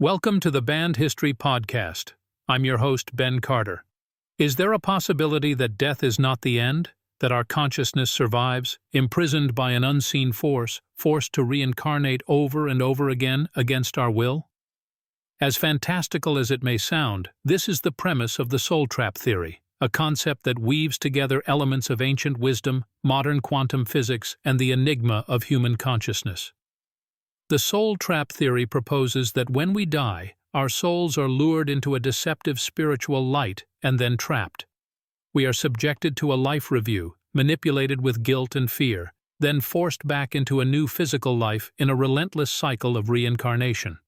Welcome to the Band History Podcast. I'm your host, Ben Carter. Is there a possibility that death is not the end? That our consciousness survives, imprisoned by an unseen force, forced to reincarnate over and over again against our will? As fantastical as it may sound, this is the premise of the soul trap theory, a concept that weaves together elements of ancient wisdom, modern quantum physics, and the enigma of human consciousness. The soul trap theory proposes that when we die, our souls are lured into a deceptive spiritual light and then trapped. We are subjected to a life review, manipulated with guilt and fear, then forced back into a new physical life in a relentless cycle of reincarnation.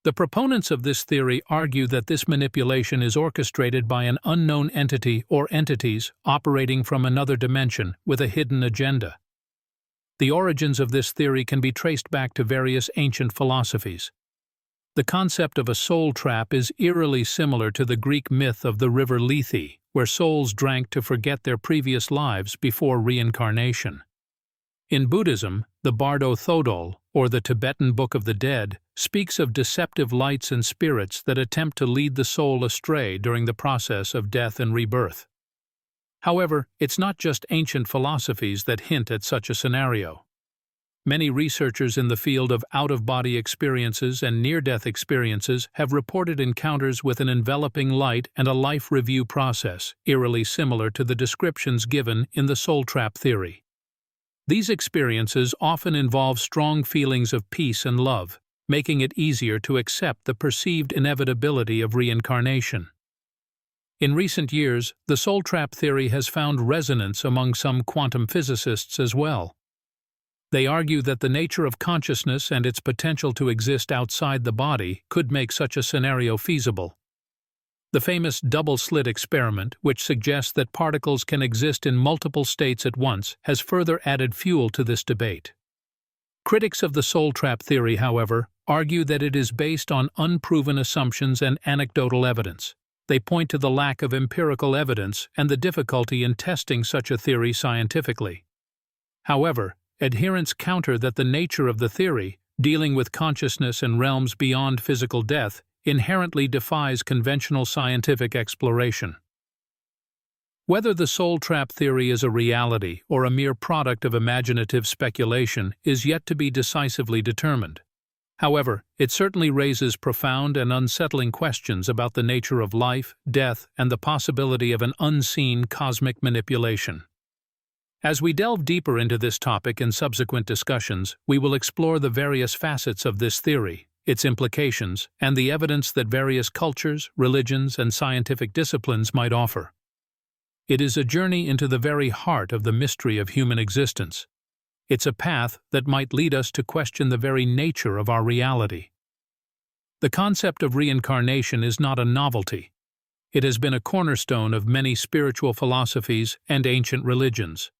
The proponents of this theory argue that this manipulation is orchestrated by an unknown entity or entities operating from another dimension with a hidden agenda. The origins of this theory can be traced back to various ancient philosophies. The concept of a soul trap is eerily similar to the Greek myth of the river Lethe, where souls drank to forget their previous lives before reincarnation. In Buddhism, the Bardo Thodol, or the Tibetan Book of the Dead, speaks of deceptive lights and spirits that attempt to lead the soul astray during the process of death and rebirth. However, it's not just ancient philosophies that hint at such a scenario. Many researchers in the field of out-of-body experiences and near-death experiences have reported encounters with an enveloping light and a life review process, eerily similar to the descriptions given in the soul trap theory. These experiences often involve strong feelings of peace and love, making it easier to accept the perceived inevitability of reincarnation. In recent years, the soul trap theory has found resonance among some quantum physicists as well. They argue that the nature of consciousness and its potential to exist outside the body could make such a scenario feasible. The famous double-slit experiment, which suggests that particles can exist in multiple states at once, has further added fuel to this debate. Critics of the soul trap theory, however, argue that it is based on unproven assumptions and anecdotal evidence. They point to the lack of empirical evidence and the difficulty in testing such a theory scientifically. However, adherents counter that the nature of the theory, dealing with consciousness and realms beyond physical death, inherently defies conventional scientific exploration. Whether the soul trap theory is a reality or a mere product of imaginative speculation is yet to be decisively determined. However, it certainly raises profound and unsettling questions about the nature of life, death, and the possibility of an unseen cosmic manipulation. As we delve deeper into this topic in subsequent discussions, we will explore the various facets of this theory, its implications, and the evidence that various cultures, religions, and scientific disciplines might offer. It is a journey into the very heart of the mystery of human existence. It's a path that might lead us to question the very nature of our reality. The concept of reincarnation is not a novelty. It has been a cornerstone of many spiritual philosophies and ancient religions.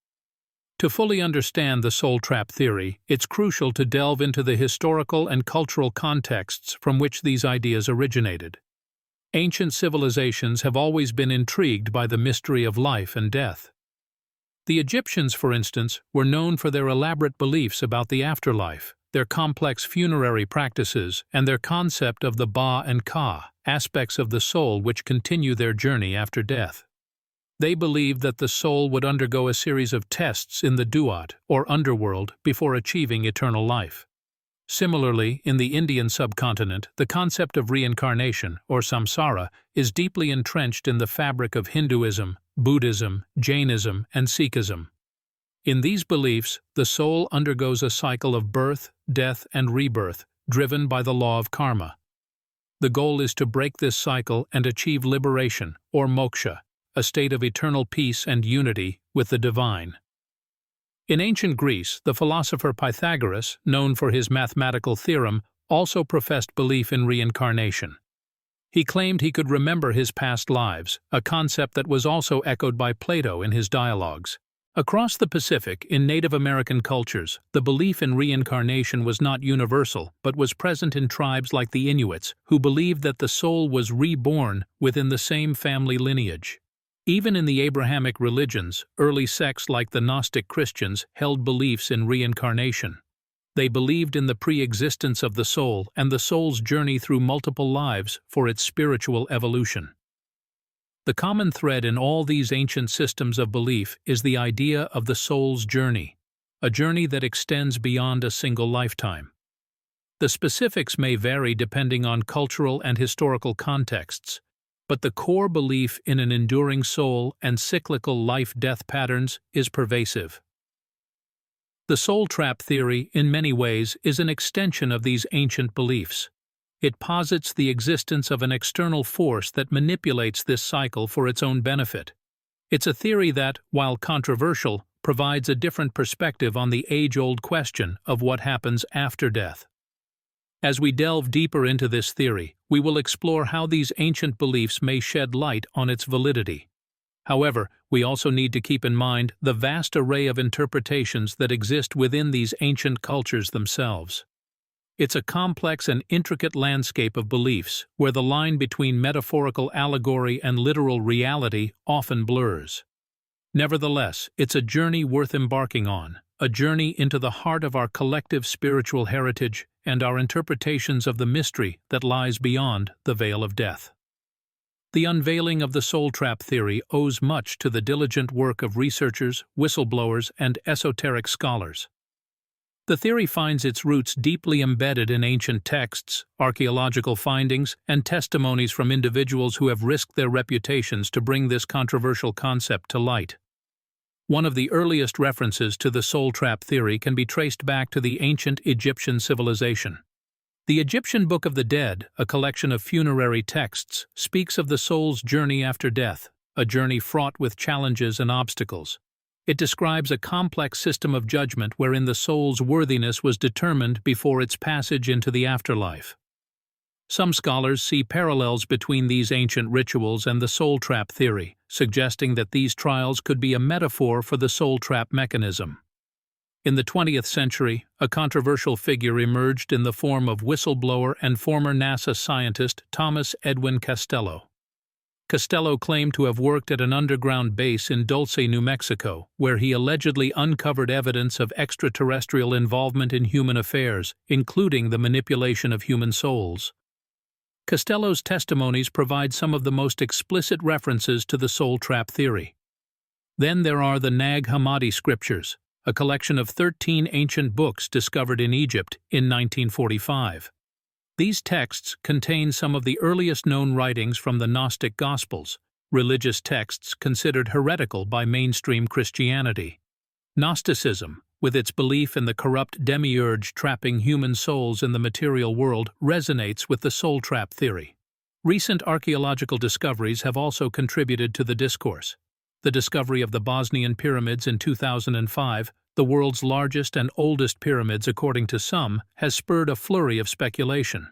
To fully understand the soul trap theory, it's crucial to delve into the historical and cultural contexts from which these ideas originated. Ancient civilizations have always been intrigued by the mystery of life and death. The Egyptians, for instance, were known for their elaborate beliefs about the afterlife, their complex funerary practices, and their concept of the Ba and Ka, aspects of the soul which continue their journey after death. They believed that the soul would undergo a series of tests in the Duat, or underworld, before achieving eternal life. Similarly, in the Indian subcontinent, the concept of reincarnation, or samsara, is deeply entrenched in the fabric of Hinduism, Buddhism, Jainism, and Sikhism. In these beliefs, the soul undergoes a cycle of birth, death, and rebirth, driven by the law of karma. The goal is to break this cycle and achieve liberation, or moksha, a state of eternal peace and unity with the divine. In ancient Greece, the philosopher Pythagoras, known for his mathematical theorem, also professed belief in reincarnation. He claimed he could remember his past lives, a concept that was also echoed by Plato in his dialogues. Across the Pacific, in Native American cultures, the belief in reincarnation was not universal, but was present in tribes like the Inuits, who believed that the soul was reborn within the same family lineage. Even in the Abrahamic religions, early sects like the Gnostic Christians held beliefs in reincarnation. They believed in the pre-existence of the soul and the soul's journey through multiple lives for its spiritual evolution. The common thread in all these ancient systems of belief is the idea of the soul's journey, a journey that extends beyond a single lifetime. The specifics may vary depending on cultural and historical contexts, but the core belief in an enduring soul and cyclical life-death patterns is pervasive. The soul trap theory, in many ways, is an extension of these ancient beliefs. It posits the existence of an external force that manipulates this cycle for its own benefit. It's a theory that, while controversial, provides a different perspective on the age-old question of what happens after death. As we delve deeper into this theory, we will explore how these ancient beliefs may shed light on its validity. However, we also need to keep in mind the vast array of interpretations that exist within these ancient cultures themselves. It's a complex and intricate landscape of beliefs where the line between metaphorical allegory and literal reality often blurs. Nevertheless, it's a journey worth embarking on, a journey into the heart of our collective spiritual heritage and our interpretations of the mystery that lies beyond the veil of death. The unveiling of the soul trap theory owes much to the diligent work of researchers, whistleblowers, and esoteric scholars. The theory finds its roots deeply embedded in ancient texts, archaeological findings, and testimonies from individuals who have risked their reputations to bring this controversial concept to light. One of the earliest references to the soul trap theory can be traced back to the ancient Egyptian civilization. The Egyptian Book of the Dead, a collection of funerary texts, speaks of the soul's journey after death, a journey fraught with challenges and obstacles. It describes a complex system of judgment wherein the soul's worthiness was determined before its passage into the afterlife. Some scholars see parallels between these ancient rituals and the soul trap theory, suggesting that these trials could be a metaphor for the soul trap mechanism. In the 20th century, a controversial figure emerged in the form of whistleblower and former NASA scientist Thomas Edwin Costello. Costello claimed to have worked at an underground base in Dulce, New Mexico, where he allegedly uncovered evidence of extraterrestrial involvement in human affairs, including the manipulation of human souls. Costello's testimonies provide some of the most explicit references to the soul trap theory. Then there are the Nag Hammadi scriptures, a collection of 13 ancient books discovered in Egypt in 1945. These texts contain some of the earliest known writings from the Gnostic Gospels, religious texts considered heretical by mainstream Christianity. Gnosticism, with its belief in the corrupt demiurge trapping human souls in the material world, resonates with the soul trap theory. Recent archaeological discoveries have also contributed to the discourse. The discovery of the Bosnian pyramids in 2005, the world's largest and oldest pyramids according to some, has spurred a flurry of speculation.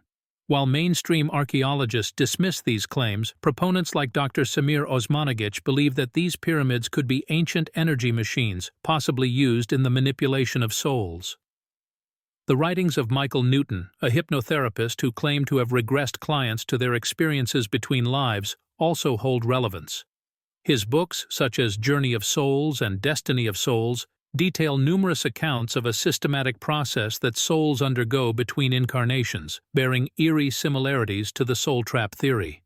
While mainstream archaeologists dismiss these claims, proponents like Dr. Samir Osmanagic believe that these pyramids could be ancient energy machines, possibly used in the manipulation of souls. The writings of Michael Newton, a hypnotherapist who claimed to have regressed clients to their experiences between lives, also hold relevance. His books, such as Journey of Souls and Destiny of Souls, detail numerous accounts of a systematic process that souls undergo between incarnations, bearing eerie similarities to the soul trap theory.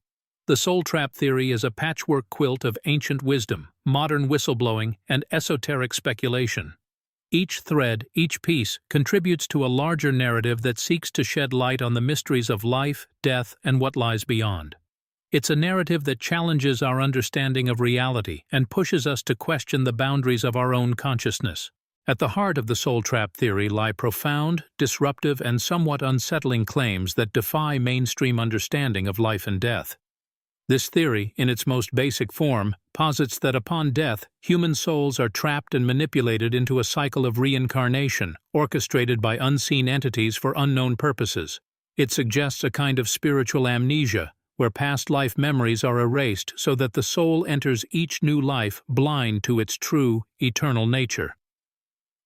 The soul trap theory is a patchwork quilt of ancient wisdom, modern whistleblowing, and esoteric speculation. Each thread, each piece, contributes to a larger narrative that seeks to shed light on the mysteries of life, death, and what lies beyond. It's a narrative that challenges our understanding of reality and pushes us to question the boundaries of our own consciousness. At the heart of the soul trap theory lie profound, disruptive, and somewhat unsettling claims that defy mainstream understanding of life and death. This theory, in its most basic form, posits that upon death, human souls are trapped and manipulated into a cycle of reincarnation, orchestrated by unseen entities for unknown purposes. It suggests a kind of spiritual amnesia, where past life memories are erased so that the soul enters each new life blind to its true, eternal nature.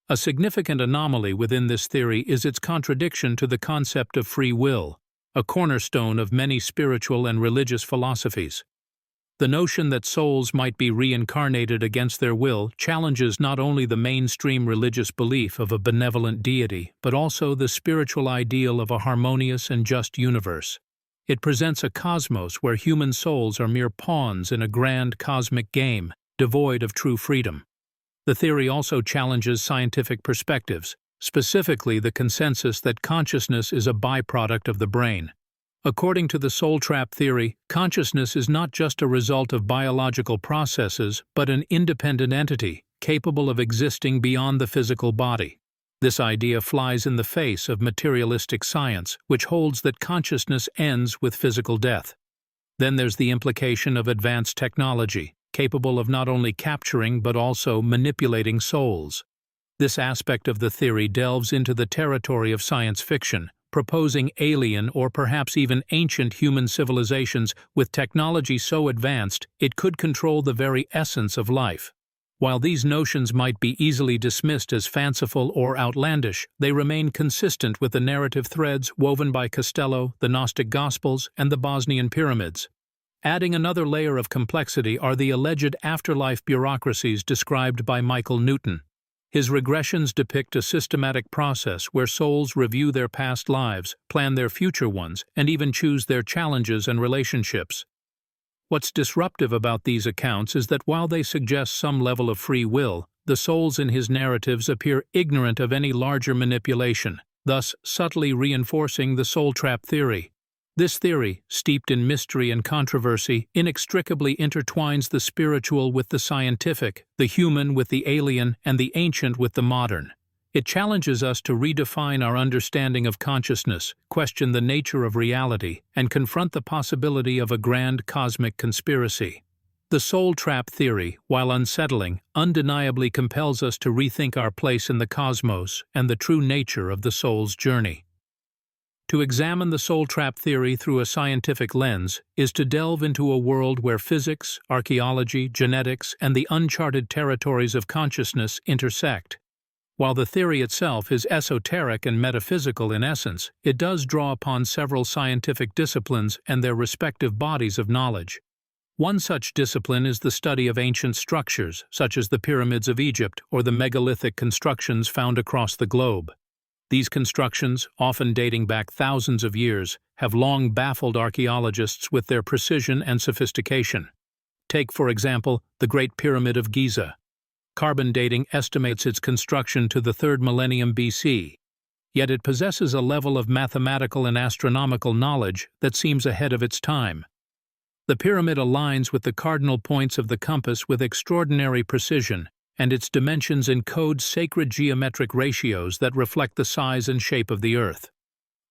A significant anomaly within this theory is its contradiction to the concept of free will, a cornerstone of many spiritual and religious philosophies. The notion that souls might be reincarnated against their will challenges not only the mainstream religious belief of a benevolent deity, but also the spiritual ideal of a harmonious and just universe. It presents a cosmos where human souls are mere pawns in a grand cosmic game, devoid of true freedom. The theory also challenges scientific perspectives, specifically the consensus that consciousness is a byproduct of the brain. According to the soul trap theory, consciousness is not just a result of biological processes, but an independent entity, capable of existing beyond the physical body. This idea flies in the face of materialistic science, which holds that consciousness ends with physical death. Then there's the implication of advanced technology, capable of not only capturing but also manipulating souls. This aspect of the theory delves into the territory of science fiction, proposing alien or perhaps even ancient human civilizations with technology so advanced it could control the very essence of life. While these notions might be easily dismissed as fanciful or outlandish, they remain consistent with the narrative threads woven by Costello, the Gnostic Gospels, and the Bosnian pyramids. Adding another layer of complexity are the alleged afterlife bureaucracies described by Michael Newton. His regressions depict a systematic process where souls review their past lives, plan their future ones, and even choose their challenges and relationships. What's disruptive about these accounts is that while they suggest some level of free will, the souls in his narratives appear ignorant of any larger manipulation, thus subtly reinforcing the soul trap theory. This theory, steeped in mystery and controversy, inextricably intertwines the spiritual with the scientific, the human with the alien, and the ancient with the modern. It challenges us to redefine our understanding of consciousness, question the nature of reality, and confront the possibility of a grand cosmic conspiracy. The soul trap theory, while unsettling, undeniably compels us to rethink our place in the cosmos and the true nature of the soul's journey. To examine the soul trap theory through a scientific lens is to delve into a world where physics, archaeology, genetics, and the uncharted territories of consciousness intersect. While the theory itself is esoteric and metaphysical in essence, it does draw upon several scientific disciplines and their respective bodies of knowledge. One such discipline is the study of ancient structures, such as the pyramids of Egypt or the megalithic constructions found across the globe. These constructions, often dating back thousands of years, have long baffled archaeologists with their precision and sophistication. Take, for example, the Great Pyramid of Giza. Carbon dating estimates its construction to the 3rd millennium BC, yet it possesses a level of mathematical and astronomical knowledge that seems ahead of its time. The pyramid aligns with the cardinal points of the compass with extraordinary precision, and its dimensions encode sacred geometric ratios that reflect the size and shape of the Earth.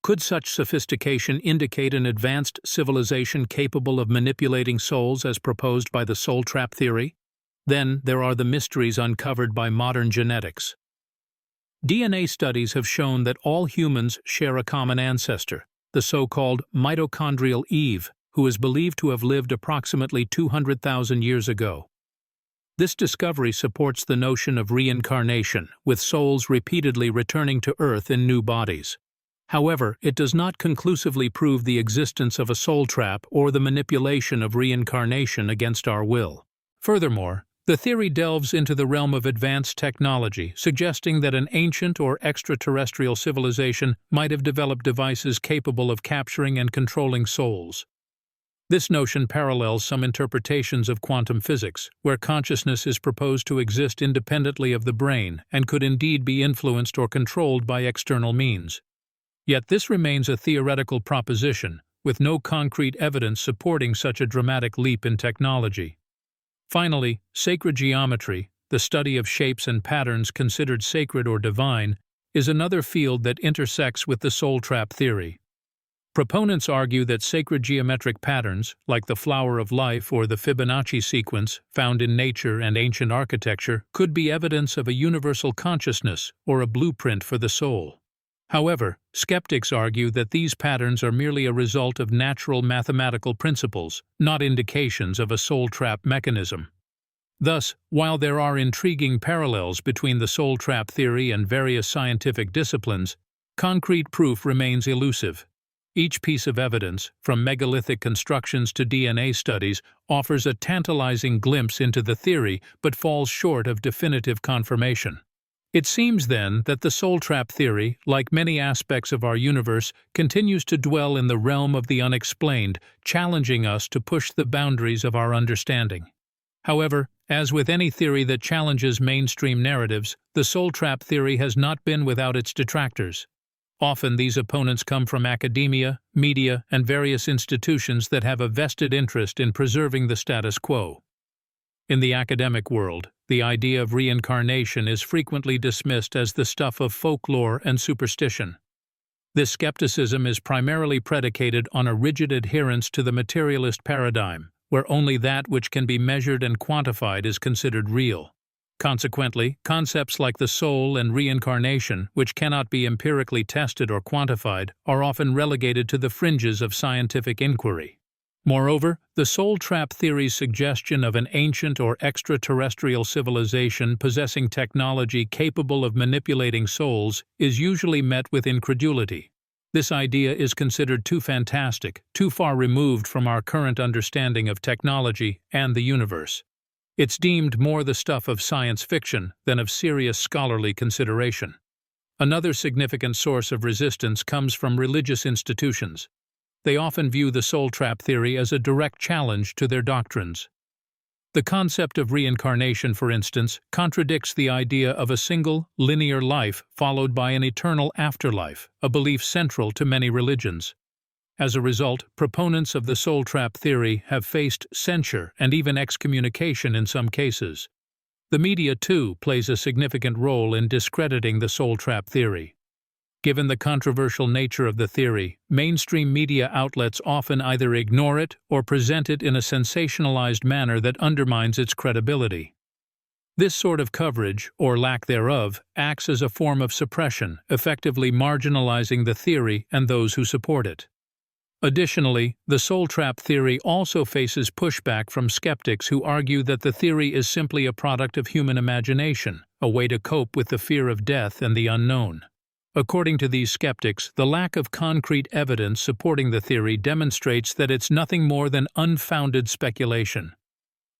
Could such sophistication indicate an advanced civilization capable of manipulating souls as proposed by the soul trap theory? Then there are the mysteries uncovered by modern genetics. DNA studies have shown that all humans share a common ancestor, the so-called mitochondrial Eve, who is believed to have lived approximately 200,000 years ago. This discovery supports the notion of reincarnation, with souls repeatedly returning to Earth in new bodies. However, it does not conclusively prove the existence of a soul trap or the manipulation of reincarnation against our will. Furthermore, the theory delves into the realm of advanced technology, suggesting that an ancient or extraterrestrial civilization might have developed devices capable of capturing and controlling souls. This notion parallels some interpretations of quantum physics, where consciousness is proposed to exist independently of the brain and could indeed be influenced or controlled by external means. Yet this remains a theoretical proposition, with no concrete evidence supporting such a dramatic leap in technology. Finally, sacred geometry, the study of shapes and patterns considered sacred or divine, is another field that intersects with the soul trap theory. Proponents argue that sacred geometric patterns, like the flower of life or the Fibonacci sequence found in nature and ancient architecture, could be evidence of a universal consciousness or a blueprint for the soul. However, skeptics argue that these patterns are merely a result of natural mathematical principles, not indications of a soul trap mechanism. Thus, while there are intriguing parallels between the soul trap theory and various scientific disciplines, concrete proof remains elusive. Each piece of evidence, from megalithic constructions to DNA studies, offers a tantalizing glimpse into the theory but falls short of definitive confirmation. It seems, then, that the soul trap theory, like many aspects of our universe, continues to dwell in the realm of the unexplained, challenging us to push the boundaries of our understanding. However, as with any theory that challenges mainstream narratives, the soul trap theory has not been without its detractors. Often these opponents come from academia, media, and various institutions that have a vested interest in preserving the status quo. In the academic world, the idea of reincarnation is frequently dismissed as the stuff of folklore and superstition. This skepticism is primarily predicated on a rigid adherence to the materialist paradigm, where only that which can be measured and quantified is considered real. Consequently, concepts like the soul and reincarnation, which cannot be empirically tested or quantified, are often relegated to the fringes of scientific inquiry. Moreover, the soul trap theory's suggestion of an ancient or extraterrestrial civilization possessing technology capable of manipulating souls is usually met with incredulity. This idea is considered too fantastic, too far removed from our current understanding of technology and the universe. It's deemed more the stuff of science fiction than of serious scholarly consideration. Another significant source of resistance comes from religious institutions. They often view the soul trap theory as a direct challenge to their doctrines. The concept of reincarnation, for instance, contradicts the idea of a single, linear life followed by an eternal afterlife, a belief central to many religions. As a result, proponents of the soul trap theory have faced censure and even excommunication in some cases. The media, too, plays a significant role in discrediting the soul trap theory. Given the controversial nature of the theory, mainstream media outlets often either ignore it or present it in a sensationalized manner that undermines its credibility. This sort of coverage, or lack thereof, acts as a form of suppression, effectively marginalizing the theory and those who support it. Additionally, the soul trap theory also faces pushback from skeptics who argue that the theory is simply a product of human imagination, a way to cope with the fear of death and the unknown. According to these skeptics, the lack of concrete evidence supporting the theory demonstrates that it's nothing more than unfounded speculation.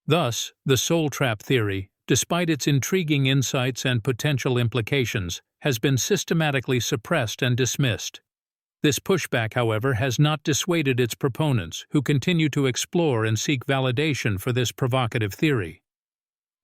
Thus, the soul trap theory, despite its intriguing insights and potential implications, has been systematically suppressed and dismissed. This pushback, however, has not dissuaded its proponents, who continue to explore and seek validation for this provocative theory.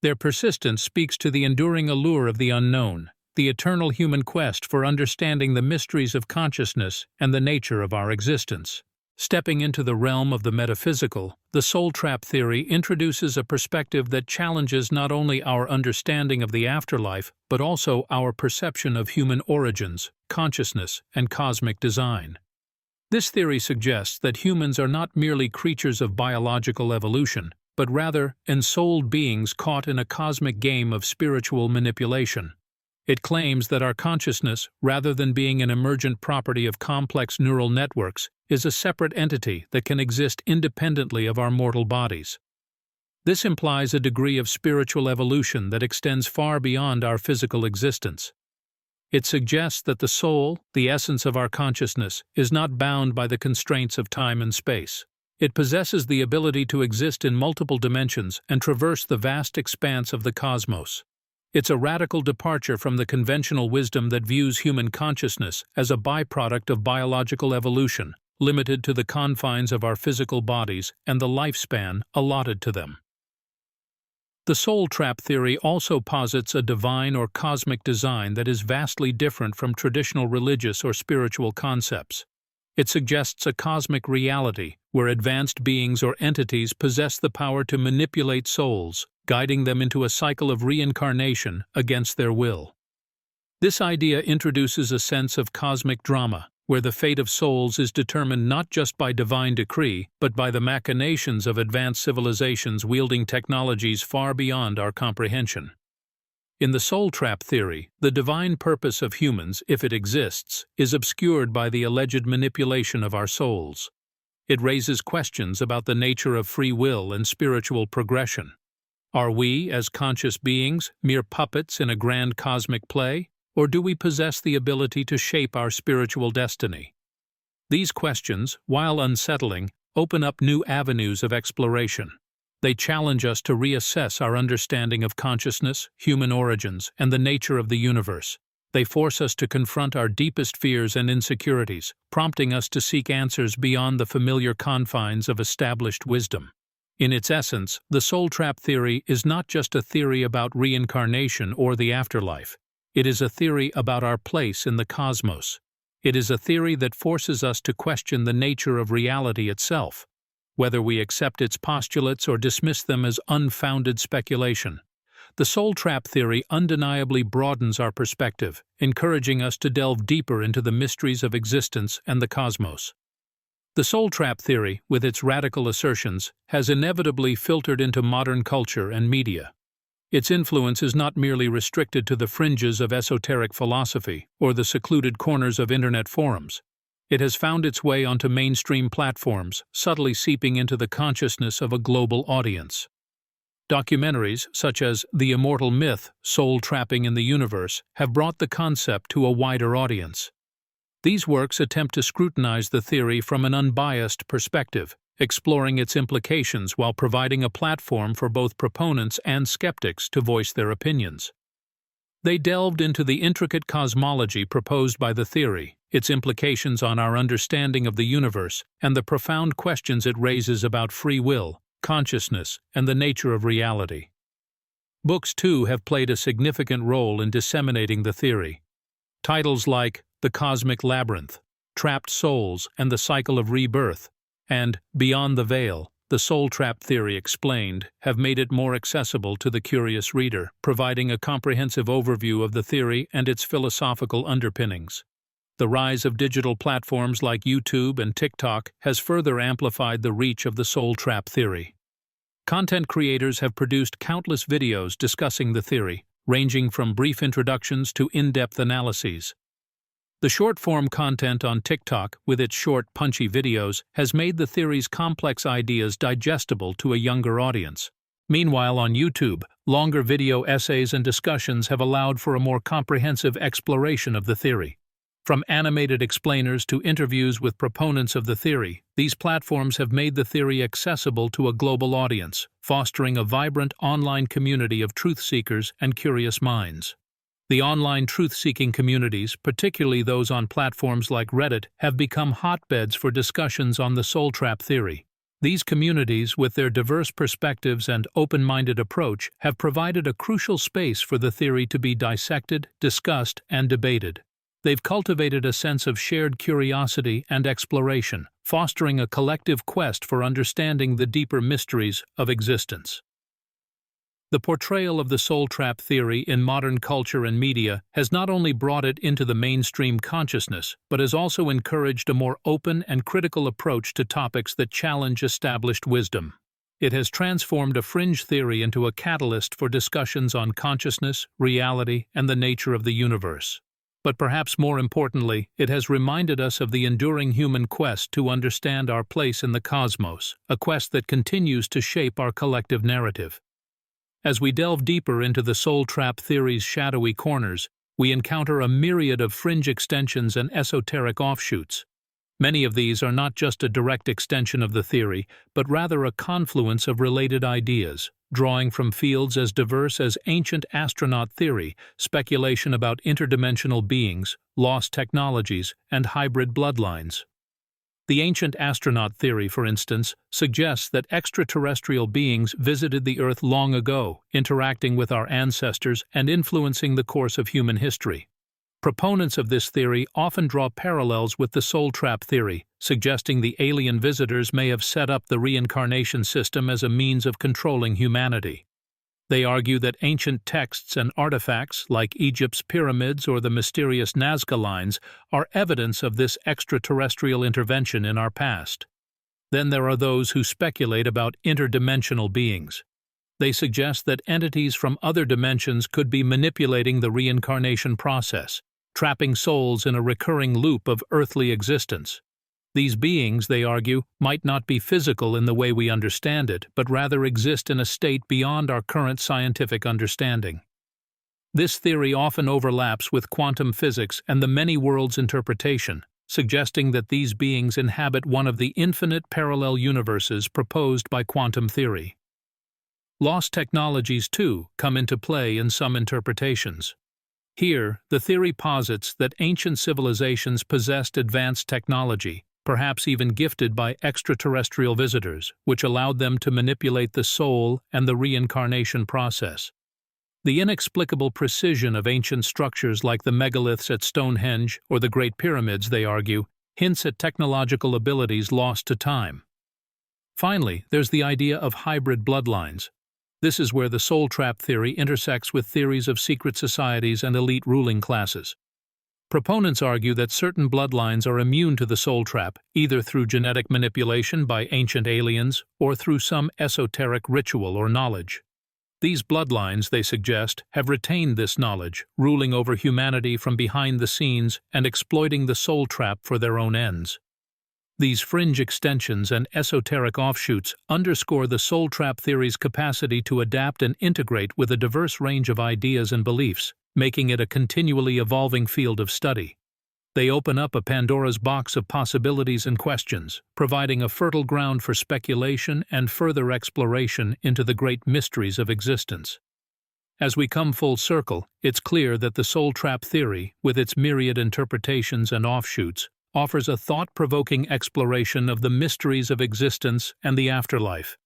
Their persistence speaks to the enduring allure of the unknown, the eternal human quest for understanding the mysteries of consciousness and the nature of our existence. Stepping into the realm of the metaphysical, the soul trap theory introduces a perspective that challenges not only our understanding of the afterlife, but also our perception of human origins, consciousness, and cosmic design. This theory suggests that humans are not merely creatures of biological evolution, but rather ensouled beings caught in a cosmic game of spiritual manipulation. It claims that our consciousness, rather than being an emergent property of complex neural networks, is a separate entity that can exist independently of our mortal bodies. This implies a degree of spiritual evolution that extends far beyond our physical existence. It suggests that the soul, the essence of our consciousness, is not bound by the constraints of time and space. It possesses the ability to exist in multiple dimensions and traverse the vast expanse of the cosmos. It's a radical departure from the conventional wisdom that views human consciousness as a byproduct of biological evolution, limited to the confines of our physical bodies and the lifespan allotted to them. The soul trap theory also posits a divine or cosmic design that is vastly different from traditional religious or spiritual concepts. It suggests a cosmic reality where advanced beings or entities possess the power to manipulate souls, guiding them into a cycle of reincarnation against their will. This idea introduces a sense of cosmic drama, where the fate of souls is determined not just by divine decree, but by the machinations of advanced civilizations wielding technologies far beyond our comprehension. In the soul trap theory, the divine purpose of humans, if it exists, is obscured by the alleged manipulation of our souls. It raises questions about the nature of free will and spiritual progression. Are we, as conscious beings, mere puppets in a grand cosmic play, or do we possess the ability to shape our spiritual destiny? These questions, while unsettling, open up new avenues of exploration. They challenge us to reassess our understanding of consciousness, human origins, and the nature of the universe. They force us to confront our deepest fears and insecurities, prompting us to seek answers beyond the familiar confines of established wisdom. In its essence, the soul trap theory is not just a theory about reincarnation or the afterlife. It is a theory about our place in the cosmos. It is a theory that forces us to question the nature of reality itself, whether we accept its postulates or dismiss them as unfounded speculation. The soul trap theory undeniably broadens our perspective, encouraging us to delve deeper into the mysteries of existence and the cosmos. The soul trap theory, with its radical assertions, has inevitably filtered into modern culture and media. Its influence is not merely restricted to the fringes of esoteric philosophy or the secluded corners of internet forums. It has found its way onto mainstream platforms, subtly seeping into the consciousness of a global audience. Documentaries such as The Immortal Myth, Soul Trapping in the Universe have brought the concept to a wider audience. These works attempt to scrutinize the theory from an unbiased perspective, exploring its implications while providing a platform for both proponents and skeptics to voice their opinions. They delved into the intricate cosmology proposed by the theory, its implications on our understanding of the universe, and the profound questions it raises about free will, consciousness, and the nature of reality. Books, too, have played a significant role in disseminating the theory. Titles like The Cosmic Labyrinth, Trapped Souls, and the Cycle of Rebirth, and Beyond the Veil, The Soul Trap Theory Explained, have made it more accessible to the curious reader, providing a comprehensive overview of the theory and its philosophical underpinnings. The rise of digital platforms like YouTube and TikTok has further amplified the reach of the soul trap theory. Content creators have produced countless videos discussing the theory, ranging from brief introductions to in-depth analyses. The short-form content on TikTok, with its short, punchy videos, has made the theory's complex ideas digestible to a younger audience. Meanwhile, on YouTube, longer video essays and discussions have allowed for a more comprehensive exploration of the theory. From animated explainers to interviews with proponents of the theory, these platforms have made the theory accessible to a global audience, fostering a vibrant online community of truth-seekers and curious minds. The online truth-seeking communities, particularly those on platforms like Reddit, have become hotbeds for discussions on the soul trap theory. These communities, with their diverse perspectives and open-minded approach, have provided a crucial space for the theory to be dissected, discussed, and debated. They've cultivated a sense of shared curiosity and exploration, fostering a collective quest for understanding the deeper mysteries of existence. The portrayal of the soul trap theory in modern culture and media has not only brought it into the mainstream consciousness, but has also encouraged a more open and critical approach to topics that challenge established wisdom. It has transformed a fringe theory into a catalyst for discussions on consciousness, reality, and the nature of the universe. But perhaps more importantly, it has reminded us of the enduring human quest to understand our place in the cosmos, a quest that continues to shape our collective narrative. As we delve deeper into the soul trap theory's shadowy corners, we encounter a myriad of fringe extensions and esoteric offshoots. Many of these are not just a direct extension of the theory, but rather a confluence of related ideas, drawing from fields as diverse as ancient astronaut theory, speculation about interdimensional beings, lost technologies, and hybrid bloodlines. The ancient astronaut theory, for instance, suggests that extraterrestrial beings visited the Earth long ago, interacting with our ancestors and influencing the course of human history. Proponents of this theory often draw parallels with the soul trap theory, suggesting the alien visitors may have set up the reincarnation system as a means of controlling humanity. They argue that ancient texts and artifacts, like Egypt's pyramids or the mysterious Nazca lines, are evidence of this extraterrestrial intervention in our past. Then there are those who speculate about interdimensional beings. They suggest that entities from other dimensions could be manipulating the reincarnation process, trapping souls in a recurring loop of earthly existence. These beings, they argue, might not be physical in the way we understand it, but rather exist in a state beyond our current scientific understanding. This theory often overlaps with quantum physics and the many worlds interpretation, suggesting that these beings inhabit one of the infinite parallel universes proposed by quantum theory. Lost technologies, too, come into play in some interpretations. Here, the theory posits that ancient civilizations possessed advanced technology, perhaps even gifted by extraterrestrial visitors, which allowed them to manipulate the soul and the reincarnation process. The inexplicable precision of ancient structures like the megaliths at Stonehenge or the Great Pyramids, they argue, hints at technological abilities lost to time. Finally, there's the idea of hybrid bloodlines. This is where the soul trap theory intersects with theories of secret societies and elite ruling classes. Proponents argue that certain bloodlines are immune to the soul trap, either through genetic manipulation by ancient aliens or through some esoteric ritual or knowledge. These bloodlines, they suggest, have retained this knowledge, ruling over humanity from behind the scenes and exploiting the soul trap for their own ends. These fringe extensions and esoteric offshoots underscore the soul trap theory's capacity to adapt and integrate with a diverse range of ideas and beliefs, making it a continually evolving field of study. They open up a Pandora's box of possibilities and questions, providing a fertile ground for speculation and further exploration into the great mysteries of existence. As we come full circle, it's clear that the soul trap theory, with its myriad interpretations and offshoots, offers a thought-provoking exploration of the mysteries of existence and the afterlife.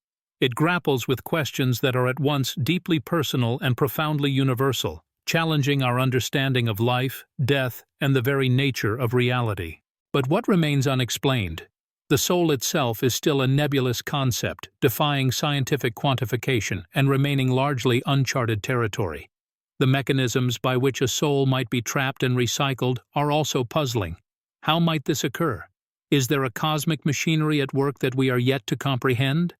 It grapples with questions that are at once deeply personal and profoundly universal, challenging our understanding of life, death, and the very nature of reality. But what remains unexplained? The soul itself is still a nebulous concept, defying scientific quantification and remaining largely uncharted territory. The mechanisms by which a soul might be trapped and recycled are also puzzling. How might this occur? Is there a cosmic machinery at work that we are yet to comprehend?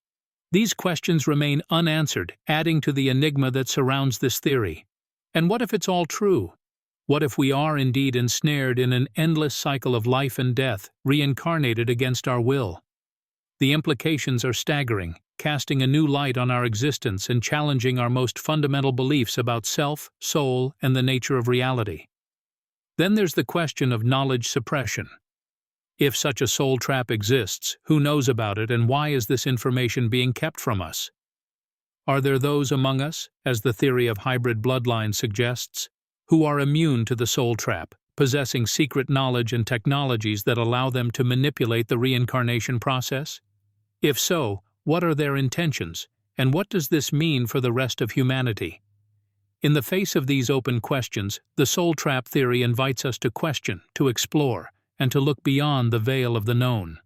These questions remain unanswered, adding to the enigma that surrounds this theory. And what if it's all true? What if we are indeed ensnared in an endless cycle of life and death, reincarnated against our will? The implications are staggering, casting a new light on our existence and challenging our most fundamental beliefs about self, soul, and the nature of reality. Then there's the question of knowledge suppression. If such a soul trap exists, who knows about it and why is this information being kept from us? Are there those among us, as the theory of hybrid bloodlines suggests, who are immune to the soul trap, possessing secret knowledge and technologies that allow them to manipulate the reincarnation process? If so, what are their intentions, and what does this mean for the rest of humanity? In the face of these open questions, the soul trap theory invites us to question, to explore, and to look beyond the veil of the known.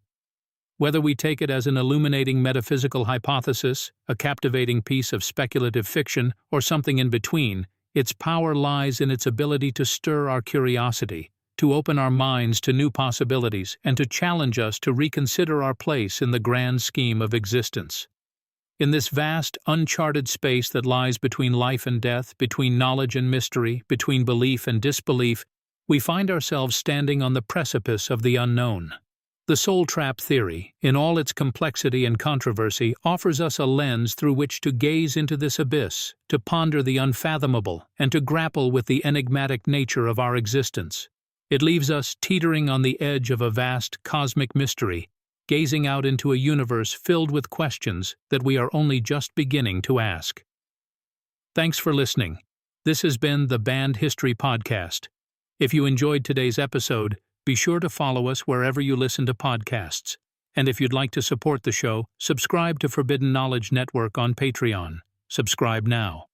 Whether we take it as an illuminating metaphysical hypothesis, a captivating piece of speculative fiction, or something in between, its power lies in its ability to stir our curiosity, to open our minds to new possibilities, and to challenge us to reconsider our place in the grand scheme of existence. In this vast, uncharted space that lies between life and death, between knowledge and mystery, between belief and disbelief, we find ourselves standing on the precipice of the unknown. The soul trap theory, in all its complexity and controversy, offers us a lens through which to gaze into this abyss, to ponder the unfathomable, and to grapple with the enigmatic nature of our existence. It leaves us teetering on the edge of a vast cosmic mystery, gazing out into a universe filled with questions that we are only just beginning to ask. Thanks for listening. This has been the Band History Podcast. If you enjoyed today's episode, be sure to follow us wherever you listen to podcasts. And if you'd like to support the show, subscribe to Forbidden Knowledge Network on Patreon. Subscribe now.